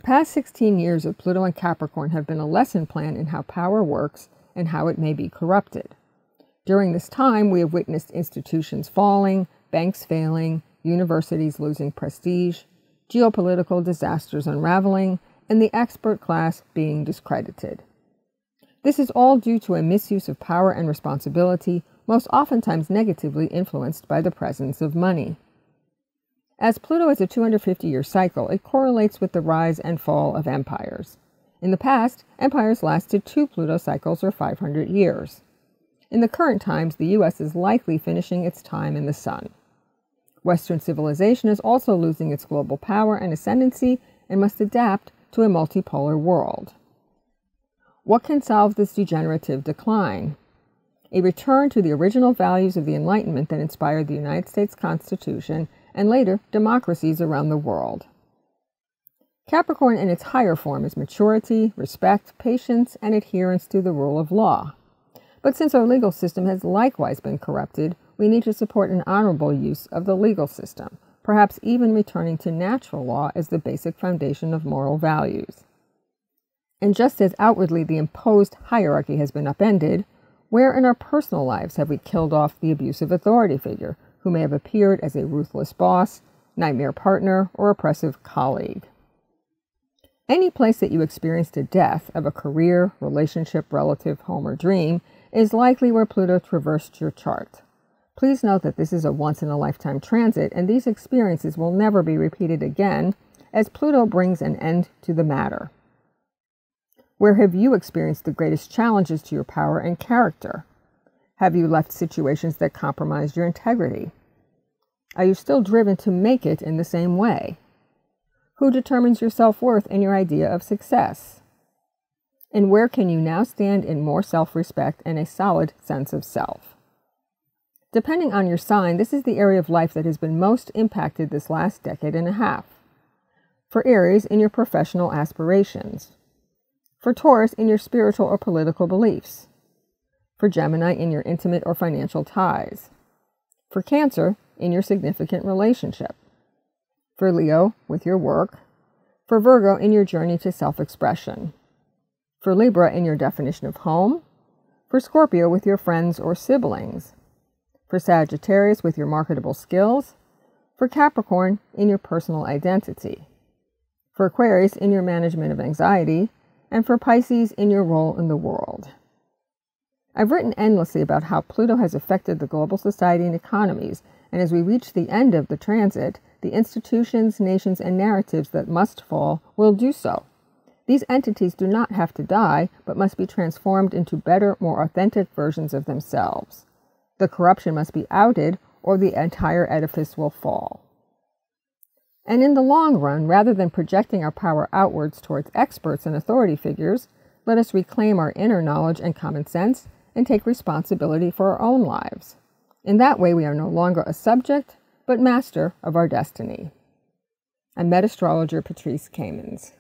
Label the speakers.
Speaker 1: past 16 years of Pluto and Capricorn have been a lesson plan in how power works and how it may be corrupted. During this time, we have witnessed institutions falling, banks failing, universities losing prestige, geopolitical disasters unraveling, and the expert class being discredited. This is all due to a misuse of power and responsibility, most oftentimes negatively influenced by the presence of money. As Pluto is a 250-year cycle, it correlates with the rise and fall of empires. In the past, empires lasted 2 Pluto cycles or 500 years. In the current times, the U.S. is likely finishing its time in the sun. Western civilization is also losing its global power and ascendancy and must adapt to a multipolar world. What can solve this degenerative decline? A return to the original values of the Enlightenment that inspired the United States Constitution and later democracies around the world. Capricorn in its higher form is maturity, respect, patience, and adherence to the rule of law. But since our legal system has likewise been corrupted, we need to support an honorable use of the legal system, perhaps even returning to natural law as the basic foundation of moral values. And just as outwardly the imposed hierarchy has been upended, where in our personal lives have we killed off the abusive authority figure who may have appeared as a ruthless boss, nightmare partner, or oppressive colleague? Any place that you experienced a death of a career, relationship, relative, home, or dream is likely where Pluto traversed your chart. Please note that this is a once-in-a-lifetime transit, and these experiences will never be repeated again, as Pluto brings an end to the matter. Where have you experienced the greatest challenges to your power and character? Have you left situations that compromised your integrity? Are you still driven to make it in the same way? Who determines your self-worth and your idea of success? And where can you now stand in more self-respect and a solid sense of self? Depending on your sign, this is the area of life that has been most impacted this last decade and a half. For Aries, in your professional aspirations. For Taurus, in your spiritual or political beliefs. For Gemini, in your intimate or financial ties. For Cancer, in your significant relationship. For Leo, with your work. For Virgo, in your journey to self-expression. For Libra, in your definition of home. For Scorpio, with your friends or siblings. For Sagittarius, with your marketable skills. For Capricorn, in your personal identity. For Aquarius, in your management of anxiety. And for Pisces, in your role in the world. I've written endlessly about how Pluto has affected the global society and economies, and as we reach the end of the transit, the institutions, nations, and narratives that must fall will do so. These entities do not have to die, but must be transformed into better, more authentic versions of themselves. The corruption must be outed, or the entire edifice will fall. And in the long run, rather than projecting our power outwards towards experts and authority figures, let us reclaim our inner knowledge and common sense and take responsibility for our own lives. In that way, we are no longer a subject, but master of our destiny. I'm Met Astrologer Patrice Kamens.